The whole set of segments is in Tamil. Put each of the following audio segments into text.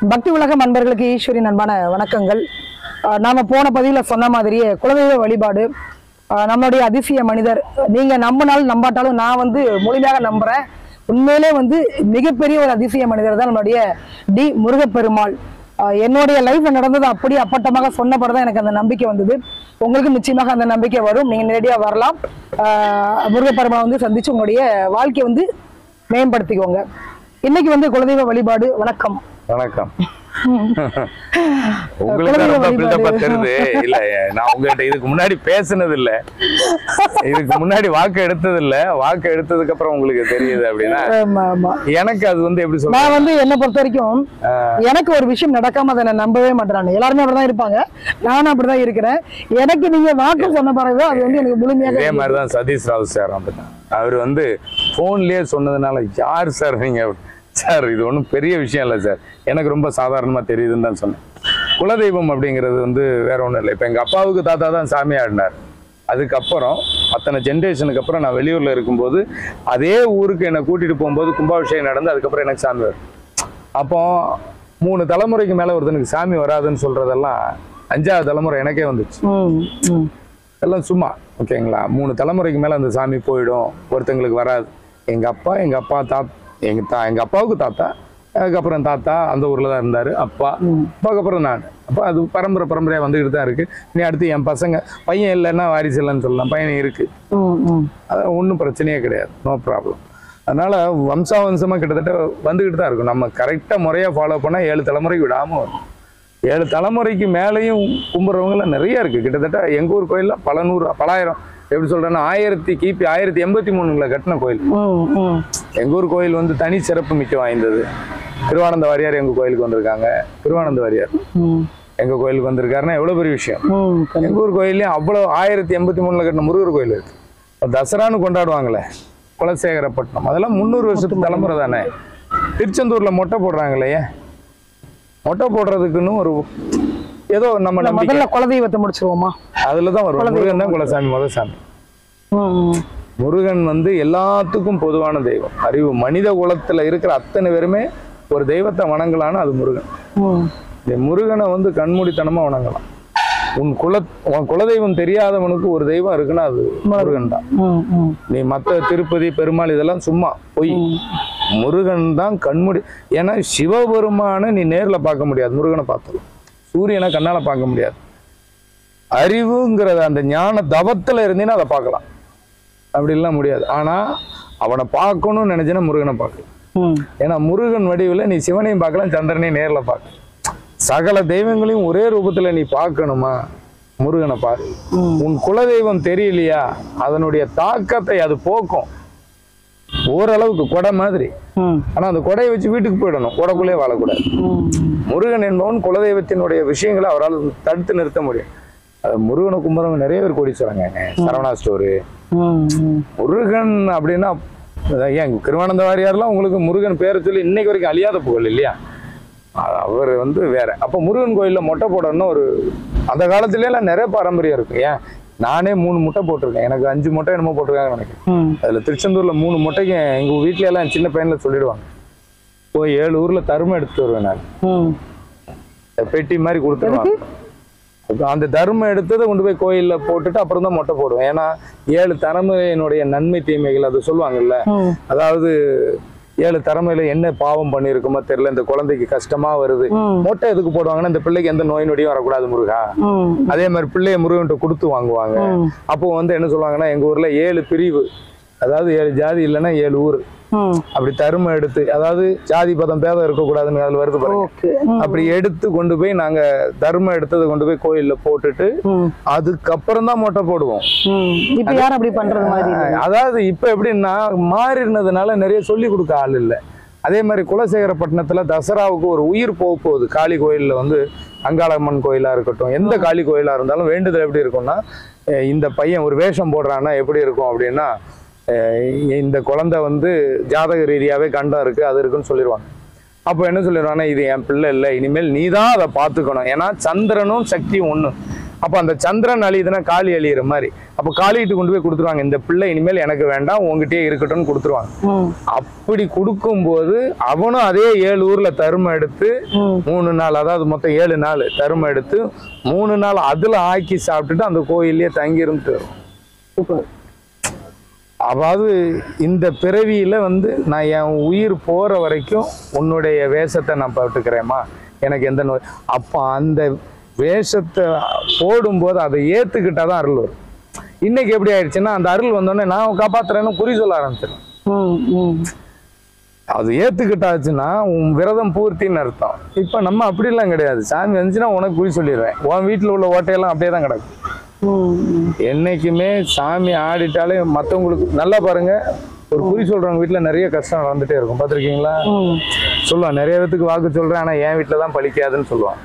பக்தி உலக நண்பர்களுக்கு ஈஸ்வரின் அன்பான வணக்கங்கள். நாம போன பதிவில் சொன்ன மாதிரியே குலதெய்வ வழிபாடு நம்மளுடைய அதிசய மனிதர். நீங்க நம்பினாலும் நம்பாட்டாலும் நான் முழுமையாக நம்புறேன். உண்மையிலே மிகப்பெரிய ஒரு அதிசய மனிதர் தான் நம்மளுடைய டி முருகப்பெருமாள். என்னுடைய லைஃப்ல நடந்தது அப்படியே அப்பட்டமாக சொன்னப்பறதான் எனக்கு அந்த நம்பிக்கை வந்தது. உங்களுக்கு நிச்சயமாக அந்த நம்பிக்கை வரும். நீங்க நேரடியா வரலாம். முருகப்பெருமாள் சந்திச்சு உங்களுடைய வாழ்க்கையை மேம்படுத்திக்கோங்க. இன்னைக்கு குலதெய்வ வழிபாடு. வணக்கம். வணக்கம். உங்களுக்கு ரொம்ப பில்டப்பா தெரியுது. இல்ல, நான் உங்ககிட்ட இதுக்கு முன்னாடி பேசினது இல்ல, இதுக்கு முன்னாடி வாக்கு எடுத்தது இல்ல. வாக்கு எடுத்ததுக்கு அப்புறம் உங்களுக்கு தெரியுது அப்படின்னா எனக்கு அது எப்படி சொல்ல, நான் என்ன பொறுத்த வரைக்கும் எனக்கு ஒரு விஷயம் நடக்காம அதை நான் நம்பவே மாட்டேன். எல்லாருமே அப்படிதான் இருப்பாங்க, நானும் அப்படிதான் இருக்கிறேன். எனக்கு நீங்க வாக்கு சொன்ன பிறகுதான் அது எனக்கு முழுமையாக. இதே மாதிரிதான் சதீஷ் ராவ் சார் அப்படிதான். அவர் போன்லயே சொன்னதுனால, யார் சார் நீங்க? சார், இது ஒன்றும் பெரிய விஷயம் இல்லை சார், எனக்கு ரொம்ப சாதாரணமாக தெரியுதுன்னு தான் சொன்னேன். குலதெய்வம் அப்படிங்கிறது வேற ஒன்றும் இல்லை. இப்போ எங்கள் அப்பாவுக்கு தாத்தா தான் சாமி ஆடினார். அதுக்கப்புறம் அத்தனை ஜென்ரேஷனுக்கு அப்புறம் நான் வெளியூரில் இருக்கும்போது அதே ஊருக்கு என்னை கூட்டிகிட்டு போகும்போது கும்பாபிஷேகம் நடந்து அதுக்கப்புறம் எனக்கு சாமி வரும். அப்போ 3 தலைமுறைக்கு மேலே ஒருத்தனுக்கு சாமி வராதுன்னு சொல்கிறதெல்லாம் 5ஆவது தலைமுறை எனக்கே வந்துச்சு. எல்லாம் சும்மா ஓகேங்களா. 3 தலைமுறைக்கு மேலே அந்த சாமி போயிடும், ஒருத்தங்களுக்கு வராது. எங்கள் அப்பா எங்க அப்பாவுக்கு தாத்தா, அதுக்கப்புறம் தாத்தா அந்த ஊர்ல தான் இருந்தாரு. அப்பாவுக்கு அப்புறம் நான். அப்போ அது பரம்பரையா வந்துகிட்டு தான் இருக்கு. நீ அடுத்து என் பையன் இல்லைன்னா வாரிசு இல்லைன்னு சொல்லலாம். பையன் இருக்கு, அது ஒன்றும் பிரச்சனையே கிடையாது, நோ ப்ராப்ளம். அதனால வம்சமா கிட்டத்தட்ட வந்துகிட்டு தான் இருக்கும். நம்ம கரெக்டா முறையா ஃபாலோ பண்ணா 7 தலைமுறைக்கு விடாம வரும். 7 தலைமுறைக்கு மேலேயும் கும்பிட்றவங்களாம் நிறைய இருக்கு. கிட்டத்தட்ட எங்க ஊர் கோயில்ல பலாயிரம், எப்படி சொல்றேன்னா கிபி 1083 கட்டின கோயில். எங்க ஊர் கோயில் தனி சிறப்பு மிக்க வாய்ந்தது. திருவானந்த வாரியார் எங்க கோயிலுக்கு வந்திருக்காங்க. திருவானந்த வாரியார் எங்க கோயிலுக்கு வந்திருக்காருன்னா எவ்வளவு பெரிய விஷயம். எங்க ஊர் கோயிலையும் அவ்வளவு 1083 கட்டின முருகர் கோயில் இருக்கு. தசரான்னு கொண்டாடுவாங்களே குலசேகரப்பட்டினம், அதெல்லாம் 300 வருஷத்துக்கு தலைமுறை தானே. திருச்செந்தூர்ல மொட்டை போடுறாங்களே, மொட்டை போடுறதுக்குன்னு ஒரு ஏதோ நம்ம முதல்ல குலதெய்வத்தை முடிச்சிருவோமா? அதுலதான் வரும். முருகன் தான் குலசாமி, முதல் சாமி. முருகன் எல்லாத்துக்கும் பொதுவான தெய்வம். அறிவு மனித குலத்துல இருக்கிற அத்தனை பேருமே ஒரு தெய்வத்தை வணங்கலான்னு அது முருகன். இந்த முருகனை கண்மூடித்தனமா வணங்கலாம். உன் குலதெய்வம் தெரியாதவனுக்கு ஒரு தெய்வம் இருக்குன்னா அது முருகன் தான். நீ மத்த திருப்பதி பெருமாள் இதெல்லாம் சும்மா பொய். முருகன் தான் கண்மூடி. ஏன்னா சிவபெருமான நீ நேர்ல பார்க்க முடியாது, முருகனை பார்த்துடும். சூரியனை கண்ணால பார்க்க முடியாது. அறிவுங்கிறத அந்த ஞான தவத்துல இருந்தீங்கன்னா அதை பார்க்கலாம், அப்படி எல்லாம் முடியாது. ஆனா அவனை பார்க்கணும்னு நினைச்சேன்னா முருகனை பார்க்கலாம். ஏன்னா முருகன் வடிவில் நீ சிவனையும் பார்க்கலாம், சந்திரனையும் நேர்ல பார்க்கலாம். சகல தெய்வங்களையும் ஒரே ரூபத்துல நீ பார்க்கணுமா, முருகனை பாரு. உன் குலதெய்வம் தெரியலையா, அதனுடைய தாக்கத்தை அது போக்கும் ஓரளவுக்கு. கொடை மாதிரி. ஆனா அந்த கொடையை வச்சு வீட்டுக்கு போயிடணும், கொடைக்குள்ளே வாழக்கூடாது. முருகன் என்பவன் குலதெய்வத்தினுடைய விஷயங்களை அவரால் தடுத்து நிறுத்த முடியும். முருகனை கும்புறவங்க நிறைய பேர் கோடீஸ்வரங்க. சரவணா ஸ்டோரு முருகன் அப்படின்னா ஏன் திருவானந்த வாரியார்லாம் உங்களுக்கு முருகன் பேரை சொல்லி இன்னைக்கு வரைக்கும் அழியாத புகழ் இல்லையா. அவர் வேற. அப்ப முருகன் கோயில்ல மொட்டை போடணும்னு ஒரு அந்த காலத்துல எல்லாம் நிறைய பாரம்பரியம் இருக்கு. ஏன் நானே 3 முட்டை போட்டிருக்கேன், எனக்கு 5 முட்டை என்னமோ போட்டிருக்காங்க நினைக்கிறேன். அதுல திருச்செந்தூர்ல 3 முட்டைக்கு எங்க வீட்ல எல்லாம் சின்ன பையன்ல சொல்லிடுவாங்க. போய் 7 ஊர்ல தருமம் எடுத்துட்டு வருவேன் நான். பெட்டி மாதிரி கொடுத்துருவாங்க. அந்த தர்மம் எடுத்ததை கொண்டு போய் கோயில்ல போட்டுட்டு அப்புறம் தான் மொட்டை போடுவேன். ஏன்னா 7 தலைமுறையினுடைய நன்மை தீமைகள் அது சொல்லுவாங்கல்ல. அதாவது 7 தலைமுறையில என்ன பாவம் பண்ணிருக்குமோ தெரியல, இந்த குழந்தைக்கு கஷ்டமா வருது, மொட்டை எதுக்கு போடுவாங்கன்னா இந்த பிள்ளைக்கு எந்த நோய் நொடியும் வரக்கூடாது முருகா. அதே மாதிரி பிள்ளைய முருகன்ட்ட கொடுத்து வாங்குவாங்க. அப்போ என்ன சொல்லுவாங்கன்னா எங்க ஊர்ல 7 பிரிவு, அதாவது 7 ஜாதி இல்லைன்னா 7 ஊர். அப்படி தருமம் எடுத்து, அதாவது ஜாதி பதம் பேதம் இருக்கக்கூடாதுன்னு அதுல வருது பாருங்க. அப்படி எடுத்து கொண்டு போய் நாங்க தர்மம் எடுத்ததை கொண்டு போய் கோயில்ல போட்டுட்டு அதுக்கப்புறம் தான் மொட்டை போடுவோம். அதாவது இப்ப எப்படின்னா மாறினதுனால நிறைய சொல்லி கொடுக்க ஆள் இல்லை. அதே மாதிரி குலசேகரப்பட்டினத்துல தசராவுக்கு ஒரு உயிர் போகுது. காளி கோயில்ல அங்காளம்மன் கோயிலா இருக்கட்டும், எந்த காளி கோயிலா இருந்தாலும் வேண்டுதல் எப்படி இருக்கும்னா, இந்த பையன் ஒரு வேஷம் போடுறான்னா எப்படி இருக்கும் அப்படின்னா, இந்த குழந்தை ஜாதக ரீதியாவே கண்டம் இருக்கு, அது இருக்குன்னு சொல்லிடுவாங்க. அப்போ என்ன சொல்லிடுவாங்கன்னா, இது என் பிள்ளை இல்லை, இனிமேல் நீ தான் அதை பார்த்துக்கணும். ஏன்னா சந்திரனும் சக்தியும் ஒண்ணு. அப்ப அந்த சந்திரன் அழியுதுன்னா காளி அழியிற மாதிரி. அப்ப காளிட்டு கொண்டு போய் கொடுத்துருவாங்க, இந்த பிள்ளை இனிமேல் எனக்கு வேண்டாம், உங்ககிட்டயே இருக்கட்டும்னு கொடுத்துருவாங்க. அப்படி கொடுக்கும் போது அவனும் அதே 7 ஊர்ல தருமம் எடுத்து 3 நாள், அதாவது மொத்தம் 7 நாள் தருமம் எடுத்து 3 நாள் அதுல ஆக்கி சாப்பிட்டுட்டு அந்த கோயிலே தங்கி இருந்து. அதாவது இந்த பிறவியில வந்து நான் என் உயிர் போற வரைக்கும் உன்னுடைய வேஷத்தை நான் போட்டுக்கிறேம்மா, எனக்கு எந்த நோய். அப்ப அந்த வேஷத்தை போடும்போது அதை ஏத்துக்கிட்டாதான் அருள் வரும். இன்னைக்கு எப்படி ஆயிடுச்சுன்னா அந்த அருள் வந்தோடனே நான் காப்பாத்துறேன்னு குறி சொல்ல ஆரம்பிச்சிடும். அது ஏத்துக்கிட்டாச்சுன்னா உன் விரதம் பூர்த்தின்னு அர்த்தம். இப்ப நம்ம அப்படிலாம் கிடையாது. சாமி வந்துச்சுன்னா உனக்கு குறி சொல்லிடுவேன், உன் வீட்டுல உள்ள ஓட்டையெல்லாம் அப்படியே தான் கிடக்கும். என்னைக்குமே சாமி ஆடிட்டாலே மற்றவங்களுக்கு நல்லா பாருங்க, ஒரு குறி சொல்றவங்க வீட்டுல நிறைய கஷ்டம் வந்துட்டே இருக்கும், பாத்திருக்கீங்களா? சொல்லுவான், நிறைய பேத்துக்கு வாக்கு சொல்றேன் ஆனா என் வீட்டுலதான் பலிக்காதுன்னு சொல்லுவான்.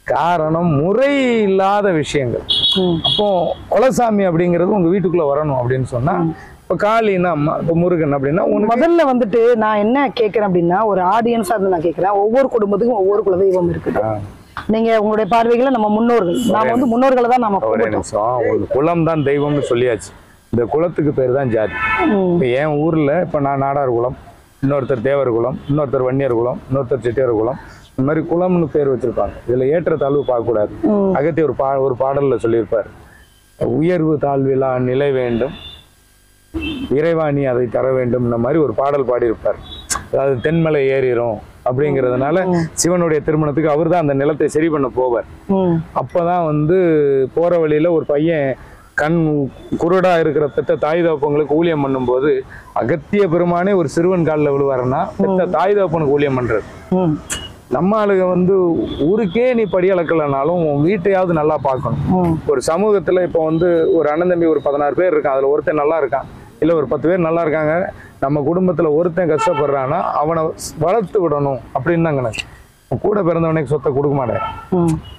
காரணம் முறை இல்லாத விஷயங்கள். அப்போ குலசாமி அப்படிங்கிறது உங்க வீட்டுக்குள்ள வரணும் அப்படின்னு சொன்னா, இப்ப காளின்னா அம்மா, இப்ப முருகன் அப்படின்னா முதல்ல வந்துட்டு நான் என்ன கேட்கிறேன் அப்படின்னா, ஒரு ஆடியன்ஸா இருந்து நான் கேட்கிறேன், ஒவ்வொரு குடும்பத்துக்கும் ஒவ்வொரு குலதெய்வம் இருக்குது. நீங்க உங்களுடைய பார்வைகளை நம்ம முன்னோர்கள், நாம வந்து முன்னோர்களை தான் நாம ஒரே நிமிஷம், ஒரு குலம் தான் தெய்வம்னு சொல்லியாச்சு, இந்த குலத்துக்கு பேர் தான் ஜாதி. இப்ப என் ஊர்ல இப்ப நான் நாடார் குலம், இன்னொருத்தர் தேவர் குலம், இன்னொருத்தர் வன்னியர் குலம், இன்னொருத்தர் செட்டியார் குலம், இந்த மாதிரி குலம்னு பேர் வச்சிருப்பாங்க. இதுல ஏற்ற தாழ்வு பார்க்க கூடாது. அகத்திய ஒரு பாடல்ல சொல்லியிருப்பார், உயர்வு தாழ்விலா நிலை வேண்டும், இறைவாணி அதை தர வேண்டும், இந்த மாதிரி ஒரு பாடல் பாடியிருப்பார். அதாவது தென்மலை ஏறிடும் அப்படிங்கிறதுனால சிவனுடைய திருமணத்துக்கு அவர் தான் அந்த நிலத்தை சரி பண்ண போவார். அப்பதான் வந்து போற வழியில ஒரு பையன் கண் குருடா இருக்கிற பெத்த தாய் தகப்பங்களுக்கு ஊழியம் பண்ணும் போது அகத்திய பெருமானே ஒரு சிறுவன் காலில் விழுவாருன்னா பெத்த தாய் தகப்பனுக்கு ஊழியம் பண்றது. நம்ம ஆளுங்க வந்து ஊருக்கே நீ படி அளக்கலனாலும் உன் வீட்டையாவது நல்லா பார்க்கணும். ஒரு சமூகத்துல இப்ப வந்து ஒரு அண்ணன் தம்பி ஒரு 16 பேர் இருக்கான், அதுல ஒருத்தன் நல்லா இருக்கான், இல்ல ஒரு 10 பேர் நல்லா இருக்காங்க, நம்ம குடும்பத்துல ஒருத்தன் கஷ்டப்படுறான்னா அவனை வளர்த்து விடணும் அப்படின்னு தாங்க. கூட பிறந்தவனுக்கு சொத்தை கொடுக்க மாட்டேன்,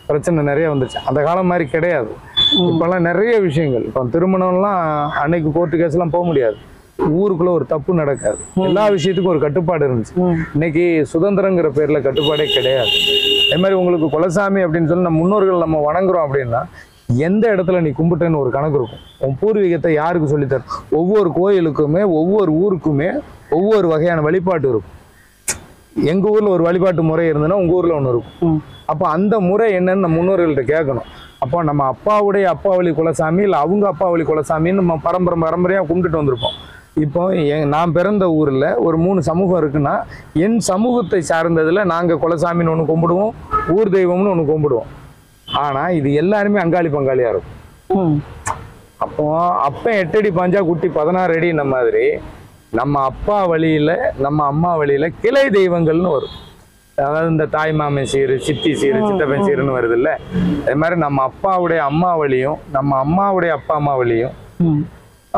பிரச்சனை நிறைய வந்துச்சு. அந்த காலம் மாதிரி கிடையாது. இப்பெல்லாம் நிறைய விஷயங்கள், இப்போ திருமணம்லாம் அன்னைக்கு கோர்ட்டு கேஸ் எல்லாம் போக முடியாது, ஊருக்குள்ள ஒரு தப்பு நடக்காது, எல்லா விஷயத்துக்கும் ஒரு கட்டுப்பாடு இருந்துச்சு. இன்னைக்கு சுதந்திரங்கிற பேர்ல கட்டுப்பாடே கிடையாது. அதே மாதிரி உங்களுக்கு குலசாமி அப்படின்னு சொல்லி நம்ம முன்னோர்கள் நம்ம வணங்குறோம் அப்படின்னா எந்த இடத்துல நீ கும்பிட்டேன்னு ஒரு கணக்கு இருக்கும். உன் பூர்வீகத்தை யாருக்கு சொல்லித்தர, ஒவ்வொரு கோயிலுக்குமே ஒவ்வொரு ஊருக்குமே ஒவ்வொரு வகையான வழிபாட்டு இருக்கும். எங்க ஊர்ல ஒரு வழிபாட்டு முறை இருந்ததுன்னா உங்க ஊர்ல ஒண்ணு இருக்கும். அப்ப அந்த முறை என்னன்னு நம்ம முன்னோர்கள்ட்ட கேட்கணும். அப்போ நம்ம அப்பாவுடைய அப்பாவளி குலசாமி இல்லை அவங்க அப்பாவளி குலசாமின்னு நம்ம பரம்பரையா கும்பிட்டுட்டு வந்திருப்போம். இப்போ நான் பிறந்த ஊர்ல ஒரு 3 சமூகம் இருக்குன்னா என் சமூகத்தை சார்ந்ததுல நாங்க குலசாமின்னு ஒண்ணு கும்பிடுவோம், ஊர் தெய்வம்னு ஒண்ணு கும்பிடுவோம். ஆனா இது எல்லாருமே அங்காளி பங்காளியா இருக்கும். அப்போ அப்ப 8 அடி பாஞ்சா குட்டி 16 அடி. இந்த மாதிரி நம்ம அப்பா வழியில நம்ம அம்மா வழியில கிளை தெய்வங்கள்னு வரும். அதாவது இந்த தாய் மாமன் சீரு, சித்தி சீரு, சித்தப்பன் சீருன்னு வருது இல்ல, அதே மாதிரி நம்ம அப்பாவுடைய அம்மா வழியும் நம்ம அம்மாவுடைய அப்பா அம்மா வழியும்,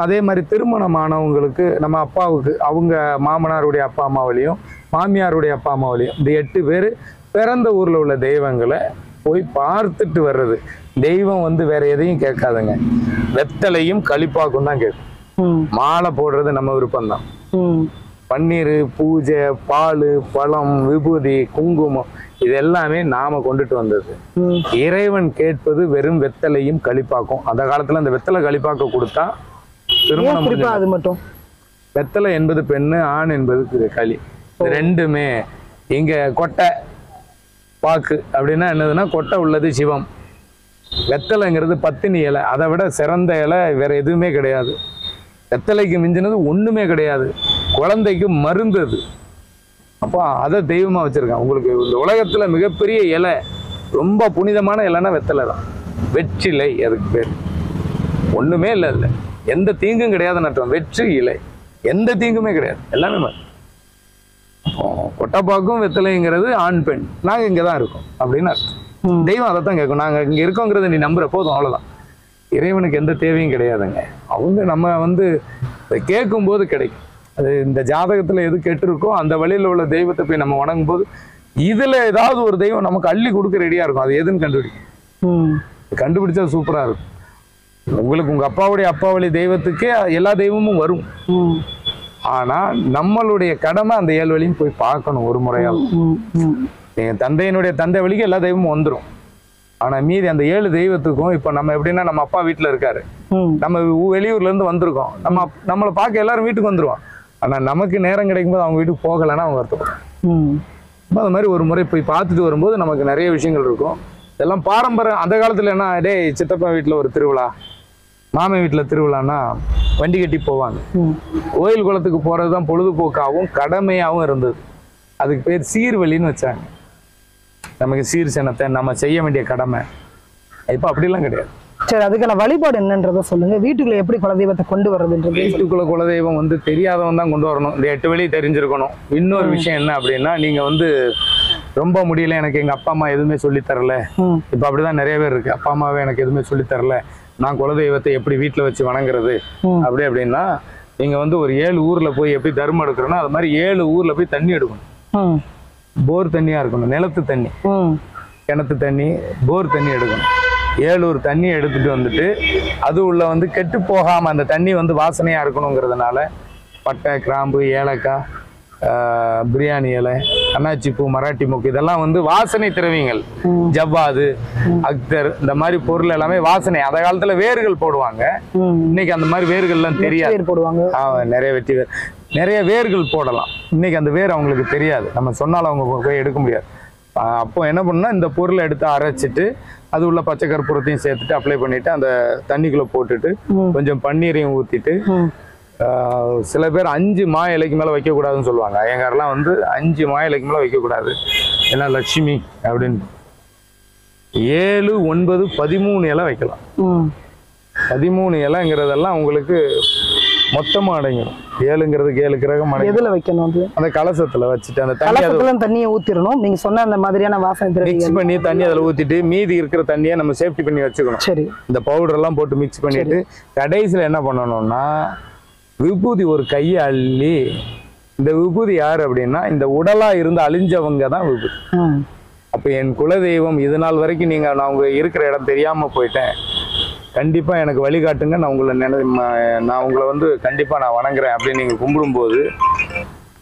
அதே மாதிரி திருமணமானவங்களுக்கு நம்ம அப்பாவுக்கு அவங்க மாமனாருடைய அப்பா அம்மா வழியும் மாமியாருடைய அப்பா அம்மா வழியும், இந்த 8 பேர் பிறந்த ஊர்ல உள்ள தெய்வங்களை போய் பார்த்துட்டு வர்றது. தெய்வம் வந்து வேற எதையும் கேட்காதுங்க, வெத்தலையும் களிப்பாக்கும் தான் கேட்கும். மாலை போடுறது நம்ம விருப்பம் தான். பன்னீர், பூஜை, பால், பழம், விபூதி, குங்குமம் இது எல்லாமே நாம கொண்டுட்டு வந்தது. இறைவன் கேட்பது வெறும் வெத்தலையும் களிப்பாக்கும். அந்த காலத்துல அந்த வெத்தலை களிப்பாக்க கொடுத்தா திருமணம். அது மட்டும் வெத்தலை என்பது பெண்ணு, ஆண் என்பது களி. ரெண்டுமே இங்க கொட்டை பாக்கு அப்படின்னா என்னதுன்னா கொட்டை உள்ளது சிவம், வெத்தலைங்கிறது பத்தினி இலை, அதை விட சிறந்த இலை வேற எதுவுமே கிடையாது. வெத்தலைக்கு மிஞ்சினது ஒண்ணுமே கிடையாது, குழந்தைக்கு மருந்து அது. அப்போ அதை தெய்வமா வச்சிருக்கான். உங்களுக்கு இந்த உலகத்துல மிகப்பெரிய இலை, ரொம்ப புனிதமான இலைன்னா வெத்தலை தான், வெற்றிலை அதுக்கு பேர். ஒண்ணுமே இல்லை, இல்லை எந்த தீங்கும் கிடையாது நட்டம், வெற்றி இலை, எந்த தீங்குமே கிடையாது, எல்லாமே. கொட்டைப்பாக்கும் வெத்தலைங்கிறது ஆண் பெண், நாங்க இங்கதான் இருக்கோம் அப்படின்னு அர்த்தம். தெய்வம் அதைத்தான் கேட்கும், நாங்க இங்க இருக்கோங்கிறத நீ நம்புற போதும், அவ்வளவுதான். இறைவனுக்கு எந்த தேவையும் கிடையாதுங்க. அவங்க நம்ம வந்து கேட்கும் போது கிடைக்கும். அது இந்த ஜாதகத்துல எது கெட்டிருக்கோ அந்த வழியில உள்ள தெய்வத்தை போய் நம்ம வணங்கும் போது இதுல ஏதாவது ஒரு தெய்வம் நமக்கு அள்ளி கொடுக்க ரெடியா இருக்கும். அது எதுன்னு கண்டுபிடிக்கும், கண்டுபிடிச்சா சூப்பரா இருக்கும். உங்களுக்கு உங்க அப்பாவுடைய அப்பா வழி தெய்வத்துக்கே எல்லா தெய்வமும் வரும். ஆனா நம்மளுடைய கடமை அந்த 7 வழியும் போய் பார்க்கணும் ஒரு முறையாவது. என் தந்தையினுடைய தந்தை வழிக்கு எல்லா தெய்வமும் வந்துடும். ஆனா மீதி அந்த 7 தெய்வத்துக்கும் இப்ப நம்ம எப்படின்னா நம்ம அப்பா வீட்டுல இருக்காரு, நம்ம வெளியூர்ல இருந்து வந்திருக்கோம், நம்மளை பார்க்க எல்லாரும் வீட்டுக்கு வந்துருவோம். ஆனா நமக்கு நேரம் கிடைக்கும் போது அவங்க வீட்டுக்கு போகலைன்னா அவங்க வருத்தப்படுறாங்க. அது மாதிரி ஒரு முறை போய் பார்த்துட்டு வரும்போது நமக்கு நிறைய விஷயங்கள் இருக்கும். இதெல்லாம் பாரம்பரியம். அந்த காலத்துல என்ன, டேய் சித்தப்பா வீட்டுல ஒரு திருவிழா, மாமன் வீட்டுல திருவிழான்னா வண்டி கட்டி போவாங்க. கோயில் குளத்துக்கு போறதுதான் பொழுதுபோக்காகவும் கடமையாகவும் இருந்தது. அதுக்கு பேர் சீர்வழின்னு வச்சாங்க. நமக்கு சீர் சின்னத்தை நம்ம செய்ய வேண்டிய கடமை. இப்ப அப்படிலாம் கிடையாது. சரி, அதுக்கான வழிபாடு என்னன்றத சொல்லுங்க. வீட்டுக்குள்ள எப்படி குலதெய்வத்தை கொண்டு வர்றதுன்றது. வீட்டுக்குள்ள குலதெய்வம் வந்து தெரியாதவன் தான் கொண்டு வரணும். இந்த 8 வழி தெரிஞ்சிருக்கணும். இன்னொரு விஷயம் என்ன அப்படின்னா, நீங்க வந்து ரொம்ப முடியல, எனக்கு எங்க அப்பா அம்மா எதுவுமே சொல்லி தரல, இப்ப அப்படிதான் நிறைய பேர் இருக்கு, அப்பா அம்மாவே எனக்கு எதுவுமே சொல்லி தரல, நான் குலதெய்வத்தை எப்படி வீட்டுல வச்சு வணங்குறது அப்படின்னா, நீங்க வந்து ஒரு 7 ஊர்ல போய் எப்படி தர்மம் எடுக்கிறோன்னா அது மாதிரி 7 ஊர்ல போய் தண்ணி எடுக்கணும். போர் தண்ணியா இருக்கணும், நிலத்து தண்ணி, கிணத்து தண்ணி, போர் தண்ணி எடுக்கணும். 7 ஊர் தண்ணி எடுத்துட்டு வந்துட்டு அது உள்ள வந்து கெட்டு போகாம அந்த தண்ணி வந்து வாசனையா இருக்கணுங்கிறதுனால பட்டை, கிராம்பு, ஏலக்காய், பிரியாணி இலை, அன்னாச்சி பூ, மராட்டி மூக்கு, இதெல்லாம் வந்து வாசனை திரவியங்கள். ஜவ்வாது, அக்தர், இந்த மாதிரி பொருள் எல்லாமே வாசனை. அந்த காலத்துல வேர்கள் போடுவாங்க, இன்னைக்கு அந்த மாதிரி வேர்கள் எல்லாம் தெரியாது. நிறைய வெட்டி வேர், நிறைய வேர்கள் போடலாம். இன்னைக்கு அந்த வேர் அவங்களுக்கு தெரியாது, நம்ம சொன்னாலும் அவங்க போய் எடுக்க முடியாது. அப்போ என்ன பண்ணா, இந்த பொருளை எடுத்து அரைச்சிட்டு அது உள்ள பச்சை கற்பூரத்தையும் சேர்த்துட்டு அப்ளை பண்ணிட்டு அந்த தண்ணிக்குள்ள போட்டுட்டு கொஞ்சம் பன்னீரையும் ஊத்திட்டு, சில பேர் 5 மா இலைக்கு மேல வைக்க கூடாதுன்னு சொல்லுவாங்க. ஐயங்காரெல்லாம் வந்து 5 மா இலைக்கு மேல வைக்க கூடாது, ஏன்னா லட்சுமி அப்படின்னு. 7, 9, 13 இலை வைக்கலாம். 13 இலைங்கிறதெல்லாம் உங்களுக்கு மொத்தமா அடங்கிடும். 7ங்கிறதுக்கு 7 கிரகம் எதுல வைக்கணும்? அந்த கலசத்துல வச்சுட்டு அந்த தண்ணியை ஊத்திரணும். நீங்க சொன்ன அந்த மாதிரியான வாசனை மிக்ஸ் பண்ணி தண்ணி அதுல ஊத்திட்டு மீதி இருக்கிற தண்ணியை நம்ம சேஃப்டி பண்ணி வச்சுக்கணும். சரி, இந்த பவுடர் எல்லாம் போட்டு மிக்ஸ் பண்ணிட்டு கடைசியில என்ன பண்ணணும்னா, விபூதி ஒரு கையை அள்ளி, இந்த விபூதி யாரு அப்படின்னா இந்த உடலா இருந்து அழிஞ்சவங்க தான் விபூதி. அப்ப என் குலதெய்வம் இது நாள் வரைக்கும் நான் உங்க இருக்கிற இடம் தெரியாம போயிட்டேன், கண்டிப்பா எனக்கு வழிகாட்டுங்க, நான் உங்களை வந்து கண்டிப்பா நான் வணங்குறேன் அப்படின்னு நீங்க கும்பிடும்போது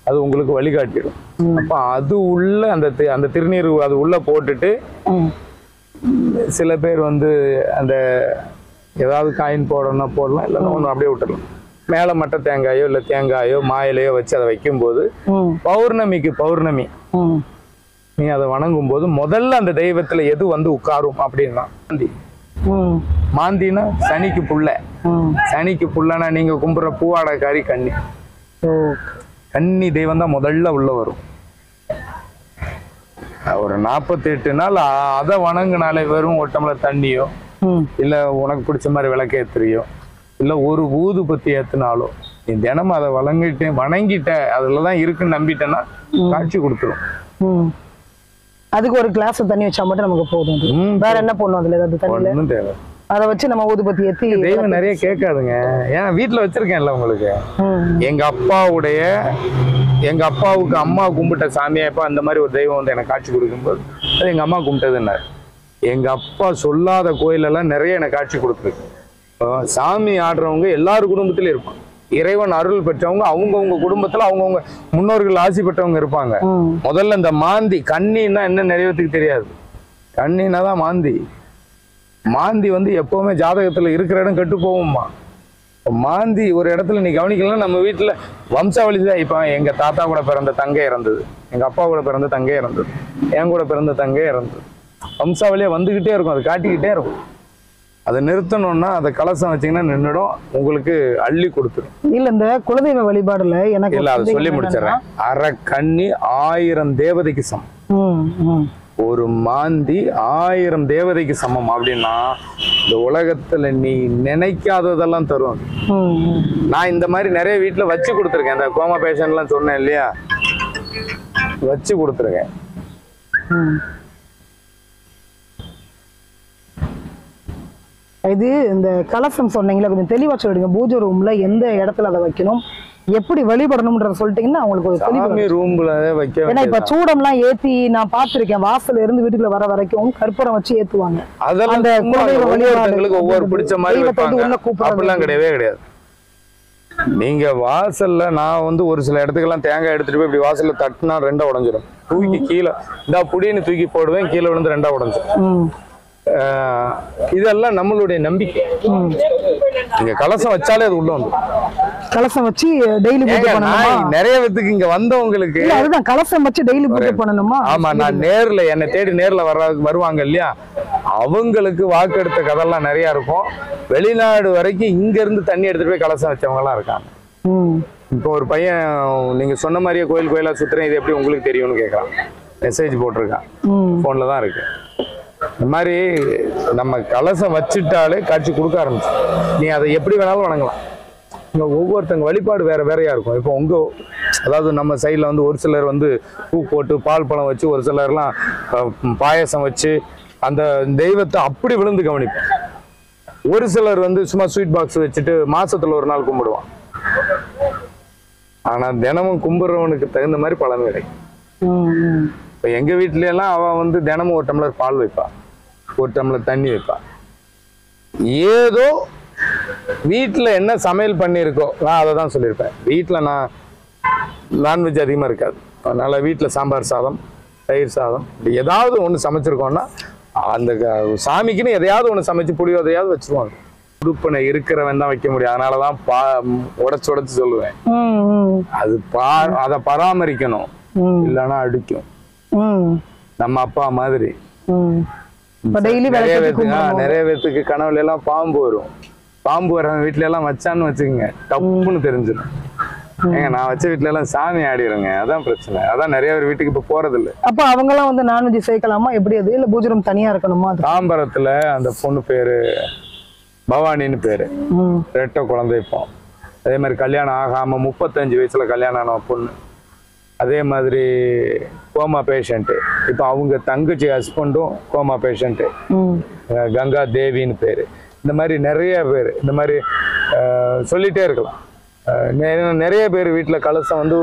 அது உங்களுக்கு வழிகாட்டிடும். அப்ப அது உள்ள அந்த திருநீர் அது உள்ள போட்டுட்டு சில பேர் வந்து அந்த ஏதாவது காயின் போடணும்னா போடலாம், இல்லைன்னா ஒன்று அப்படியே விட்டுடலாம். மேல மட்டை தேங்காயோ இல்ல தேங்காயோ மாயிலையோ வச்சு அதை வைக்கும் போது பௌர்ணமி நீ அதை வணங்கும் போது முதல்ல அந்த தெய்வத்துல எது வந்து உட்காரும் அப்படின்னா மாந்தினா சனிக்கு புள்ள. சனிக்கு புள்ளனா நீங்க கும்புற பூவாடக்காரி கன்னி தெய்வம் தான் முதல்ல உள்ள வரும். ஒரு 48 நாள் அதை வணங்கினாலே வெறும் ஒரு டம்ளர் தண்ணியோ இல்ல உனக்கு பிடிச்ச மாதிரி விளக்கு ஏத்துறியோ இல்ல ஒரு ஊதுபத்தி ஏத்துனாலோ நீ தினமும் அதை வணங்கிட்ட அதுலதான் இருக்குன்னு நம்பிட்டேன்னா காட்சி கொடுத்துரும். அதுக்கு ஒரு கிளாஸ் தண்ணி வச்சா மட்டும் நமக்கு போதும். வேற என்ன போடணும் அதுல? ஏதாவது தண்ணி தேவை, அதை வச்சு நம்ம ஊதுபத்தி ஏத்தி. தெய்வம் நிறைய கேட்காதுங்க, ஏன்னா வீட்டுல வச்சிருக்கேன்ல உங்களுக்கு. எங்க அப்பாவுக்கு அம்மா கும்பிட்ட சாமியாப்பா அந்த மாதிரி ஒரு தெய்வம் வந்து எனக்கு காட்சி கொடுக்கும்போது அது எங்க அம்மா கும்பிட்டதுன்னாரு. எங்க அப்பா சொல்லாத கோயிலெல்லாம் நிறைய எனக்கு காட்சி கொடுத்துருக்கு. சாமி ஆடுறவங்க எல்லாரும் குடும்பத்திலும் இருப்பாங்க. இறைவன் அருள் பெற்றவங்க அவங்கவுங்க குடும்பத்துல அவங்கவுங்க முன்னோர்கள் ஆசி பெற்றவங்க இருப்பாங்க. முதல்ல இந்த மாந்தி கண்ணின்னா என்ன நிறைய பேருக்கு தெரியாது. கண்ணின்னா தான் மாந்தி வந்து எப்பவுமே ஜாதகத்துல இருக்கிற இடம் கெட்டு போகும்மா. மாந்தி ஒரு இடத்துல நீ கவனிக்கலாம். நம்ம வீட்டுல வம்சாவளி தான். இப்ப எங்க தாத்தா கூட பிறந்த தங்கை இறந்தது, எங்க அப்பா கூட பிறந்த தங்கை இறந்தது, என் கூட பிறந்த தங்கை இறந்தது. வம்சாவளியா வந்துகிட்டே இருக்கும், அது காட்டிக்கிட்டே இருக்கும். அதை நிறுத்தணும்னா அதை கலசம் வச்சீங்கன்னா நின்றுடும், உங்களுக்கு அள்ளி கொடுத்துரும். இல்ல இந்த குலதெய்வ வழிபாடுல எனக்கு இல்ல அதை சொல்லி முடிச்சிடறேன். அரை கண்ணி 1000 தேவதைக்கு சமம். ஒரு மாந்தி 1000 தேவதைக்கு சமம் அப்படின்னா இந்த உலகத்துல நீ நினைக்காததெல்லாம் தரும். நான் இந்த மாதிரி நிறைய வீட்டுல வச்சு கொடுத்துருக்கேன். இந்த கோமா பேஷன் எல்லாம் சொன்னேன் இல்லையா, வச்சு கொடுத்துருக்கேன். இது இந்த கலசம் சொன்னீங்களா, கொஞ்சம் தெளிவா சொல்லிடுங்க. பூஜை ரூம்ல எந்த இடத்துல அதை வைக்கணும், எப்படி வழிபடணும்ன்றத சொல்லிட்டீங்கன்னா அவங்களுக்கு ஒரு தெளிவு. ரூம்ல வைக்க, ஏன்னா இப்ப சூடம்லாம் ஏத்தி நான் பாத்திருக்கேன், வாசல்ல இருந்து வீட்டுக்குள்ள வர வரைக்கும் கற்பூரம் வச்சு ஏத்துவாங்க. அந்த குலதெய்வங்களுக்கு ஒவ்வொரு பிடிச்ச மாதிரி அப்படிலாம் கிடையவே கிடையாது. நீங்க வாசல்ல நான் வந்து ஒரு சில இடத்துக்கெல்லாம் தேங்காய் எடுத்துட்டு போய் இப்படி வாசல்ல தட்டினா 2 உடைஞ்சிடும். தூக்கி கீழே இந்த புடின்னு தூக்கி போடுவேன், கீழே விழுந்து 2 உடைஞ்சிடும். இதெல்லாம் நம்மளுடைய நம்பிக்கை. நீங்க கலசம் வச்சாலே அது உள்ள வந்து கலசம் வச்சு டெய்லி பூஜை பண்ணணுமா? நிறைய பேத்துக்கு இங்க வந்தவங்களுக்கு அதுதான் கலசம் வச்சு டெய்லி பூஜை பண்ணணுமா? ஆமா, நான் நேர்ல என்னை தேடி நேர்ல வருவாங்க இல்லையா, அவங்களுக்கு வாக்கு எடுத்த கதெல்லாம் நிறைய இருக்கும். வெளிநாடு வரைக்கும் இங்க இருந்து தண்ணி எடுத்துட்டு போய் கலசம் வச்சவங்க எல்லாம் இருக்காங்க. இப்போ ஒரு பையன் நீங்க சொன்ன மாதிரியே கோயில் கோயிலா சுத்துறேன், இது எப்படி உங்களுக்கு தெரியும்னு கேட்கறான். மெசேஜ் போட்டிருக்கான், போன்ல தான் இருக்கு. இந்த மாதிரி நம்ம கலசம் வச்சுட்டாலே காட்சி கொடுக்க ஆரம்பிச்சு. நீ அதை எப்படி வேணாலும் வணங்கலாம். இங்க ஒவ்வொருத்தங்க வழிபாடு வேற வேறையா இருக்கும். இப்போ உங்க அதாவது நம்ம சைட்ல வந்து ஒரு சிலர் வந்து பூ போட்டு பால் பழம் வச்சு, ஒரு சிலர்லாம் பாயசம் வச்சு அந்த தெய்வத்தை அப்படி விழுந்து கவனிப்போம். ஒரு சிலர் வந்து சும்மா ஸ்வீட் பாக்ஸ் வச்சுட்டு மாசத்துல ஒரு நாள் கும்பிடுவான். ஆனா தினமும் கும்பிடுறவனுக்கு தகுந்த மாதிரி பலன் கிடைக்கும். இப்ப எங்க வீட்டுல எல்லாம் அவன் வந்து தினமும் ஒரு டம்ளர் பால் வைப்பா, ஒரு டம்ளர் தண்ணி வைப்பா. ஏதோ வீட்டுல என்ன சமையல் பண்ணியிருக்கோ நான் அதை தான் சொல்லியிருப்பேன். வீட்டுல நான் நான்வெஜ் அதிகமா இருக்காது, அதனால வீட்டுல சாம்பார் சாதம், தயிர் சாதம், ஏதாவது ஒண்ணு சமைச்சிருக்கோம்னா அந்த சாமிக்குன்னு எதையாவது ஒண்ணு சமைச்சு புளியோதையாவது வச்சிருவாங்க. உறுப்பினை இருக்கிறவன் தான் வைக்க முடியும். அதனாலதான் உடைச்சு சொல்லுவேன், அது அதை பராமரிக்கணும், இல்லைன்னா அடிக்கும். நம்ம அப்பா மாதிரி நிறைய பேத்துக்கு கனவுல எல்லாம் பாம்பு வரும். பாம்பு வர வீட்டுல எல்லாம் வச்சான்னு வச்சுக்கோங்க, டப்புன்னு தெரிஞ்சிடும். ஏங்க நான் வச்ச வீட்டுல எல்லாம் சாமி ஆடிடுங்க, அதான் பிரச்சனை. அதான் நிறைய பேர் வீட்டுக்கு இப்ப போறது இல்லை. அப்ப அவங்க எல்லாம் வந்து நான்வெஜ் சேர்க்கலாமா எப்படி? அது இல்ல பூஜை ரூம் தனியா இருக்கணுமா? தாம்பரத்துல அந்த பொண்ணு பேரு பவானின்னு பேரு, ரெட்டை குழந்தை. இப்போ அதே மாதிரி கல்யாணம் ஆகாம 35 வயசுல கல்யாணம் ஆன பொண்ணு. அதே மாதிரி கோமா பேஷண்ட்டு. இப்போ அவங்க தங்கச்சி ஹஸ்பண்டும் கோமா பேஷண்ட்டு, கங்கா தேவின்னு பேரு. இந்த மாதிரி நிறைய பேர், இந்த மாதிரி சொல்லிட்டே இருக்கலாம். நிறைய பேர் வீட்டில் கலசம் வந்து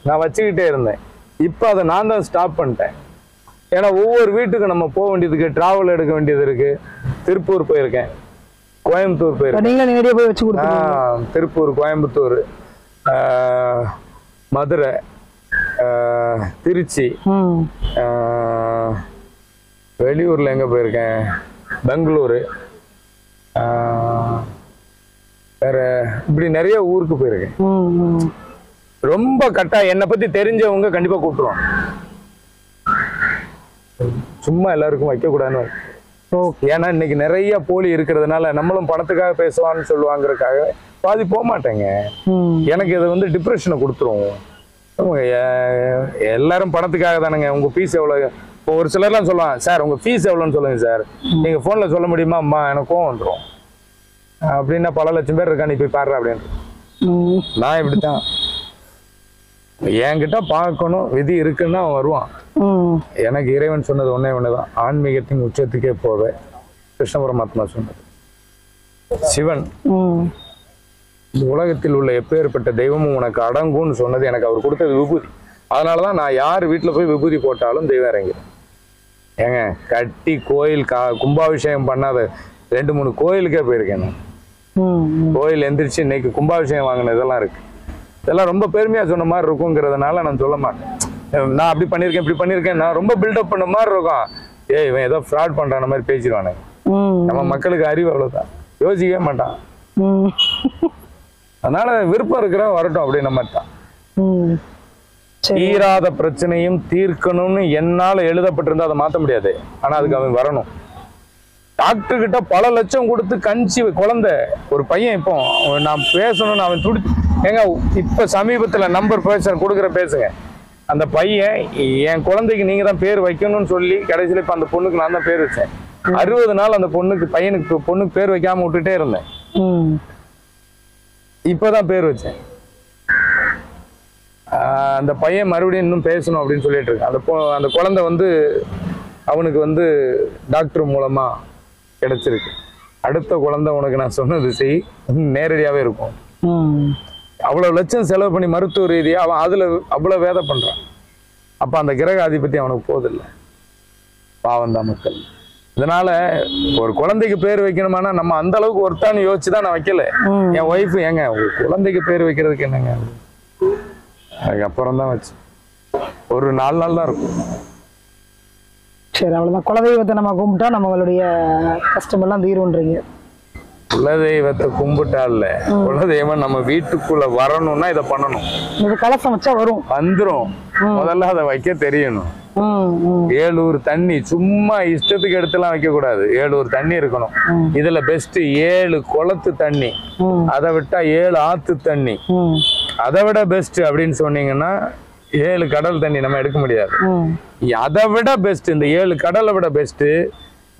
நான் வச்சுக்கிட்டே இருந்தேன். இப்போ அதை நான் தான் ஸ்டாப் பண்ணிட்டேன். ஏன்னா ஒவ்வொரு வீட்டுக்கு நம்ம போக வேண்டியதுக்கு, டிராவல் எடுக்க வேண்டியது இருக்கு. திருப்பூர் போயிருக்கேன், கோயம்புத்தூர் போயிருக்கேன், திருப்பூர், கோயம்புத்தூர், மதுரை, திருச்சி, வெளியூர்ல எங்க போயிருக்கேன், பெங்களூரு, வேற இப்படி நிறைய ஊருக்கு போயிருக்கேன். ரொம்ப கட்டா என்னை பத்தி தெரிஞ்சவங்க கண்டிப்பா கூப்பிட்டுருவாங்க. சும்மா எல்லாருக்கும் வைக்க கூடாதுன்னு. ஏன்னா இன்னைக்கு நிறைய போலி இருக்கிறதுனால நம்மளும் பணத்துக்காக பேசுவான்னு சொல்லுவாங்கிறதுக்காக பாதி போக மாட்டேங்க. எனக்கு இது வந்து டிப்ரெஷனை கொடுத்துரும். எல்லாரும் பணத்துக்காக தானுங்க. உங்க ஃபீஸ் எவ்வளவு? இப்போ ஒரு சிலர்லாம் சொல்லுவாங்க, சார் உங்க ஃபீஸ் எவ்வளோன்னு சொல்லுங்க சார், நீங்க போன்ல சொல்ல முடியுமா? அம்மா எனக்கு கோவம் வந்துடும். அப்படின்னா பல லட்சம் பேர் இருக்கா, நீ போய் பாடுற அப்படின்னு. நான் இப்படித்தான், என்கிட்ட பார்க்கணும் விதி இருக்குன்னா அவன் வருவான். எனக்கு இறைவன் சொன்னது ஒன்னே ஒண்ணுதான், ஆன்மீகத்தின் உச்சத்துக்கே போவே. கிருஷ்ண பரமாத்மா சொன்னது. சிவன் இந்த உலகத்தில் உள்ள எப்பேற்பட்ட தெய்வமும் உனக்கு அடங்கும்னு சொன்னது எனக்கு அவர் கொடுத்தது விபூதி. அதனாலதான் நான் யார் வீட்டுல போய் விபூதி போட்டாலும் தெய்வம் இறங்கிடும். ஏங்க கட்டி கோயில் கும்பாபிஷேகம் பண்ணாத 2-3 கோயிலுக்கே போயிருக்கேன் நான். கோயில் எந்திரிச்சு இன்னைக்கு கும்பாபிஷேகம் வாங்கின இதெல்லாம் இருக்கு. இதெல்லாம் ரொம்ப பெருமையா சொன்ன மாதிரி இருக்குங்கிறதுனால நான் சொல்ல மாட்டேன். நான் அப்படி பண்ணிருக்கேன் இப்படி பண்ணிருக்கேன், நான் ரொம்ப பில்டப் பண்ண மாதிரி இருக்கும். இவன் ஏதோ ஃப்ராட் பண்றான மாதிரி பேசிடுவானே. நம்ம மக்களுக்கு அறிவு அவ்வளவுதான், யோசிக்கவே மாட்டான். அதனால விருப்பம் இருக்கிற வரட்டும் அப்படின்னு மாதிரி தான். தீராத பிரச்சனையும் தீர்க்கணும்னு என்னால எழுதப்பட்டிருந்தா அதை மாத்த முடியாது. ஆனா அதுக்கு அவன் வரணும். டாக்டர் கிட்ட பல லட்சம் கொடுத்து கஞ்சி குழந்தை ஒரு பையன், இப்போ நான் பேசணும்னு அவன் ஏங்க இப்ப சமீபத்துல நம்பர் கொடுக்குற பேசுங்க. அந்த பையன் என் குழந்தைக்கு நீங்க தான் பேர் வைக்கணும்னு சொல்லி கடைசியில இப்ப அந்த பொண்ணுக்கு நான் தான் பேர் வச்சேன். 60 நாள் அந்த பொண்ணுக்கு பேர் வைக்காம விட்டுட்டே இருந்தேன். இப்பதான் பேர் வச்சேன். அந்த பையன் மறுபடியும் இன்னும் பேசணும் அப்படின்னு சொல்லிட்டு இருக்கான். அந்த குழந்தை வந்து அவனுக்கு வந்து டாக்டர் மூலமா கிடைச்சிருக்கு. அடுத்த குழந்தை உனக்கு நான் சொன்னது செய், நேரடியாவே இருக்கும். அவ்வளவு லட்சம் செலவு பண்ணி மருத்துவ ரீதியா அவன் அதுல அவ்வளவு வேதை பண்றான். அப்ப அந்த கிரக ஆதிபத்தி அவனுக்கு போதில்லை. பாவம் தான் மக்கள். இதனால ஒரு குழந்தைக்கு பேர் வைக்கணுமானா நம்ம அந்த அளவுக்கு ஒருத்தான்னு யோசிச்சுதான் நான் வைக்கல. என் ஒய்ஃபு ஏங்க ஒரு குழந்தைக்கு பேர் வைக்கிறதுக்கு என்னங்க, அதுக்கப்புறம் தான் வச்சு ஒரு 4 நாள் தான் இருக்கும். சரி, அவ்வளவுதான். குலதெய்வத்தை நம்ம கும்பிட்டா நம்மளுடைய கஷ்டம் எல்லாம் தீரும்ன்றீங்க. குலதெய்வத்தை கும்பிட்டால குலதெய்வம் நம்ம வீட்டுக்குள்ள வரணும்னா இதை பண்ணணும். இது கலசம் வச்சா வரும், வந்துரும். முதல்ல அதை வைக்க தெரியணும். 7 ஊர் தண்ணி சும்மா இஷ்டத்துக்கு எடுத்துலாம் வைக்க கூடாது. 7 ஊர் தண்ணி இருக்கணும். இதுல பெஸ்ட் 7 குளத்து தண்ணி, அதை விட்டா 7 ஆத்து தண்ணி, அதை விட பெஸ்ட் அப்படின்னு சொன்னீங்கன்னா 7 கடல் தண்ணி நம்ம எடுக்க முடியாது. அதை விட பெஸ்ட் இந்த 7 கடலை விட பெஸ்ட்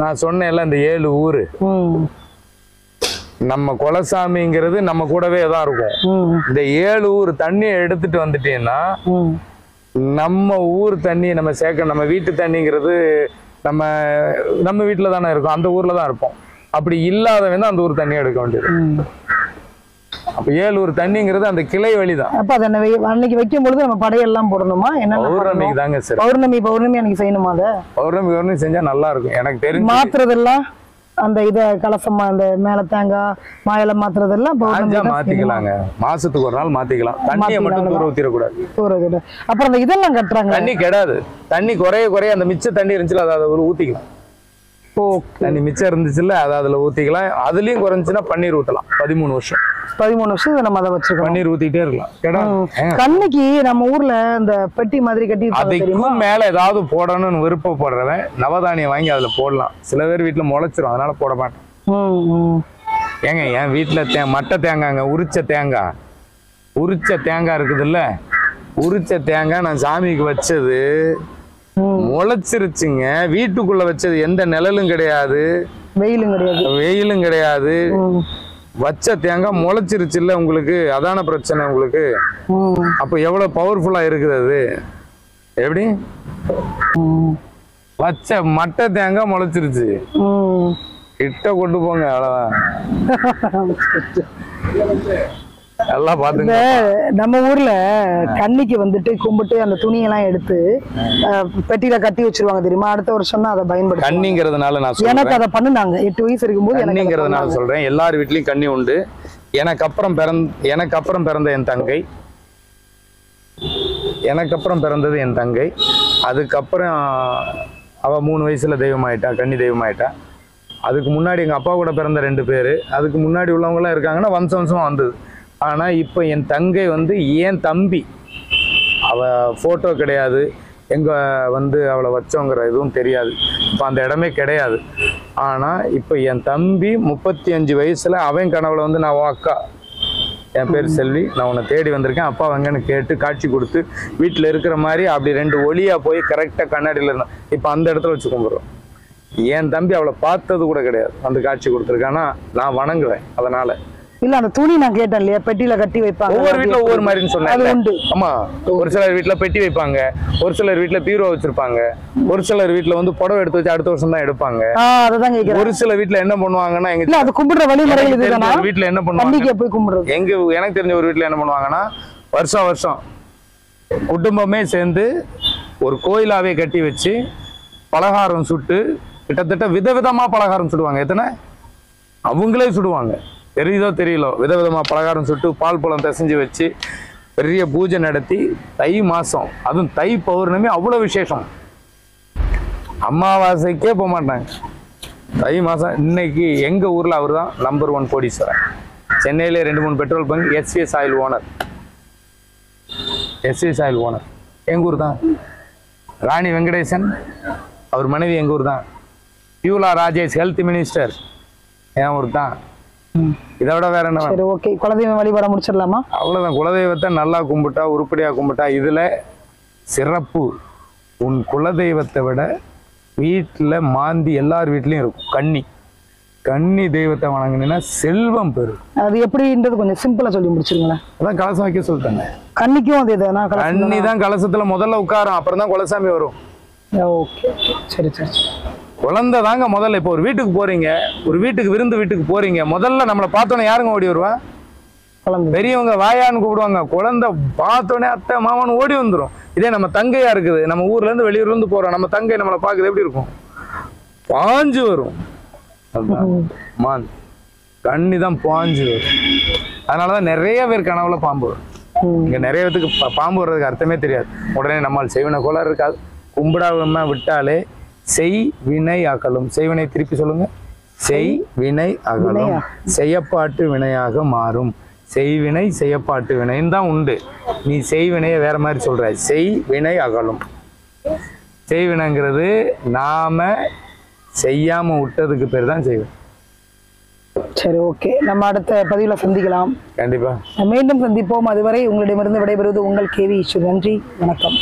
நான் சொன்னேன்ல இந்த 7 ஊரு. நம்ம குலசாமிங்கிறது நம்ம கூடவே தான் இருக்கும். இந்த 7 ஊர் தண்ணியை எடுத்துட்டு வந்துட்டீங்கன்னா நம்ம ஊர் தண்ணி நம்ம சேர்க்க, நம்ம வீட்டு தண்ணிங்கிறது நம்ம வீட்டுல தானே இருக்கும், அந்த ஊர்ல தான் இருப்போம். அப்படி இல்லாதவன் அந்த ஊர் தண்ணியை எடுக்க வேண்டியது. அப்ப 7 ஊர் தண்ணிங்கிறது அந்த கிளை வழிதான். அப்ப அதை அன்னைக்கு வைக்கும் பொழுது நம்ம படையெல்லாம் போடணுமா? என்ன பௌர்ணமிக்கு தாங்க சார். பௌர்ணமி அன்னைக்கு செய்யணுமா? அதை பௌர்ணமி செஞ்சா நல்லா இருக்கும். எனக்கு தெரிஞ்சு மாத்துறதெல்லாம் அந்த கலசமா அந்த மேல தேங்காய் மாயெல்லாம் மாத்துறதெல்லாம் மாத்திக்கலாங்க. மாசத்துக்கு ஒரு நாள் மாத்திக்கலாம். தண்ணியை மட்டும் தூர ஊத்திடக்கூடாது. அப்புறம் அந்த இதெல்லாம் கட்டுறாங்க. தண்ணி கெடாது. தண்ணி குறைய அந்த மிச்ச தண்ணி இருந்துச்சுல அதை ஊத்திக்கலாம். தண்ணி மிச்சம் இருந்துச்சுல்ல அதை அதுல ஊத்திக்கலாம். அதுலயும் குறைஞ்சுன்னா பன்னீர் ஊத்தலாம். 13 வருஷம் நம்ம அதை வச்சிருக்கோம். பன்னீர் ஊத்திட்டே இருக்கலாம். கண்ணுக்கு நம்ம ஊர்ல இந்த பெட்டி மாதிரி கட்டி அதுக்கும் மேல ஏதாவது போடணும்னு விருப்பப்படுறவன் நவதானியம் வாங்கி அதுல போடலாம். சில பேர் வீட்டுல முளைச்சிரும், அதனால போட மாட்டேன். ஏங்க என் வீட்டுல மட்டை தேங்காய்ங்க, உரிச்ச தேங்காய் இருக்குது இல்ல, உரிச்ச தேங்காய் நான் சாமிக்கு வச்சது முளைச்சிருச்சுங்க. வீட்டுக்குள்ள வச்சது எந்த நிழலும் கிடையாது, வெயிலும் கிடையாது. வச்ச தேங்காய் முளைச்சிருச்சு இல்ல உங்களுக்கு, அதான பிரச்சனை உங்களுக்கு. அப்ப எவ்வளவு பவர்ஃபுல்லா இருக்குது அது. எப்படி வச்ச மட்டை தேங்காய் முளைச்சிருச்சு, கிட்ட கொண்டு போங்க, அவ்வளவுதான். எல்லாம் பாத்துங்க. நம்ம ஊர்ல கன்னிக்கு வந்துட்டு கும்பிட்டு அந்த துணியெல்லாம் எடுத்து பெட்டியில கட்டி வச்சிருவாங்க தெரியுமா? அடுத்த வருஷம் தான் அதை பயன்படுத்த. கன்னிங்கிறதுனால நான் சொல்றேன். எனக்கு அதை பண்ணுனாங்க 8 வயசு இருக்கும்போது. கன்னிங்கிறதுனால சொல்றேன். எல்லார் வீட்லயும் கன்னி உண்டு. எனக்கு அப்புறம் பிறந்த என் தங்கை, அதுக்கப்புறம் அவ 3 வயசுல தெய்வமாயிட்டா, கன்னி தெய்வமாயிட்டா. அதுக்கு முன்னாடி எங்க அப்பா கூட பிறந்த 2 பேரு, அதுக்கு முன்னாடி உள்ளவங்க எல்லாம் இருக்காங்கன்னா வம்சமா வந்தது. ஆனா இப்ப என் தங்கை என் தம்பி, அவ போட்டோ கிடையாது, எங்க அவளை வச்சோங்கிற எதுவும் தெரியாது. இப்ப அந்த இடமே கிடையாது. ஆனா இப்ப என் தம்பி 35 வயசுல அவன் கனவுல நான் அக்கா, என் பேர் செல்வி, நான் உன்னை தேடி வந்திருக்கேன், அப்பா வாங்கன்னு கேட்டு காட்சி கொடுத்து வீட்டுல இருக்கிற மாதிரி அப்படி 2 ஒளியா போய் கரெக்டா கண்ணாடியில இருந்தான். இப்ப அந்த இடத்துல வச்சு கும்பிடுறோம். என் தம்பி அவளை பார்த்தது கூட கிடையாது, அந்த காட்சி கொடுத்துருக்கானா நான் வணங்குவேன். அதனால இல்ல அந்த துணி நான் கேட்டேன் இல்லையா, பெட்டியில கட்டி வைப்பாங்க. ஒவ்வொரு வீட்டுல ஒவ்வொரு மாதிரின்னு சொன்னாங்க. ஆமா, ஒரு சிலர் வீட்டுல பெட்டி வைப்பாங்க, ஒரு சிலர் வீட்டுல பீரோ வச்சிருப்பாங்க, ஒரு சிலர் வீட்டுல புடவை எடுத்து வச்சு அடுத்த வருஷம் தான் எடுப்பாங்க. அதுதான் கேக்குறேன். ஒரு சில வீட்டுல என்ன பண்ணுவாங்கன்னா, எங்க அது கும்பிடுற வழிமுறைகள் இதுதானா? வீட்டுல என்ன பண்ணுவாங்க போய் கும்பிடுறது. எனக்கு தெரிஞ்ச ஒரு வீட்டுல என்ன பண்ணுவாங்கன்னா, வருஷம் குடும்பமே சேர்ந்து ஒரு கோயிலாவே கட்டி வச்சு பலகாரம் சுட்டு, கிட்டத்தட்ட விதவிதமா பலகாரம் சுடுவாங்க. எத்தனை அவங்களே சுடுவாங்க, தெரியுதோ தெரியலோ, விதவிதமா பலகாரம் சுட்டு பால் பழம் பிசைஞ்சு வச்சு பெரிய பூஜை நடத்தி தை மாசம், அதுவும் தை பௌர்ணமி அவ்வளவு விசேஷம். அமாவாசைக்கே போக மாட்டாங்க. தை மாசம். இன்னைக்கு எங்க ஊர்ல அவர் தான் நம்பர் 1 கோடீஸ்வரன். சென்னையிலே 2-3 petrol bunk, SVS oil owner எங்க ஊர் தான். ராணி வெங்கடேசன் அவர் மனைவி எங்க ஊர் தான். பியூலா ராஜேஷ் ஹெல்த் மினிஸ்டர் என் ஊர் தான். இதை விட வேற என்ன? சரி, ஓகே. குலதெய்வ வழிபாட முடிச்சிடலாமா? அவ்வளவுதான். குலதெய்வத்தை நல்லா கும்பிட்டா, உருப்படியா கும்பிட்டா, இதுல சிறப்பு. உன் குலதெய்வத்தை விட வீட்டுல மாந்தி எல்லார் வீட்லயும் இருக்கும். கன்னி தெய்வத்தை வணங்கினா செல்வம் பெறும். அது எப்படின்றது கொஞ்சம் சிம்பிளா சொல்லி முடிச்சிருங்களேன். அதான் கலசம் வைக்க சொல்லிட்டாங்க. கன்னிக்கும் அது இதுதான். கன்னி தான் கலசத்துல முதல்ல உட்காரும், அப்புறம் தான் குலசாமி வரும். ஓகே, சரி. குழந்தை தாங்க முதல்ல. இப்போ ஒரு வீட்டுக்கு போறீங்க, ஒரு வீட்டுக்கு போறீங்க, முதல்ல நம்மளை பார்த்தோன்னே யாருங்க ஓடி வருவா? பெரியவங்க வாயான்னு கூப்பிடுவாங்க. குழந்தை பார்த்தோன்னே அத்தை மாமான்னு ஓடி வந்துடும். இதே நம்ம தங்கையா இருக்குது, நம்ம ஊர்ல இருந்து வெளியூர்ல இருந்து போறோம், நம்ம தங்கை நம்மளை பார்க்குது, எப்படி இருக்கும்? பாஞ்சு வரும். மான் கண்ணி தான் பாஞ்சு வரும். அதனாலதான் நிறைய பேர் கனவுல பாம்பு வரும். இங்க நிறைய பேருக்கு பாம்பு வர்றதுக்கு அர்த்தமே தெரியாது. உடனே நம்மால் செய்வன கோளாறு இருக்காது. கும்பிடாம விட்டாலே செய் வினை அகலும். செய்வினை திருப்பி சொல்லுங்க. செய் வினை அகலும். செய்யப்பாட்டு வினையாக மாறும். செய்வினை செய்யப்பாட்டு வினைன்னு தான் உண்டு. நீ செய்வினையை வேற மாதிரி சொல்ற. செய் வினை அகலும். செய்வினைங்கிறது நாம செய்யாம விட்டதுக்கு பேர் தான் செய்வினை. சரி, ஓகே. நம்ம அடுத்த பதிவில் சந்திக்கலாம். கண்டிப்பா மீண்டும் சந்திப்போம். அதுவரை உங்களிடமிருந்து விடைபெறுவது உங்கள் கேவி ஈஸ்வர். நன்றி, வணக்கம்.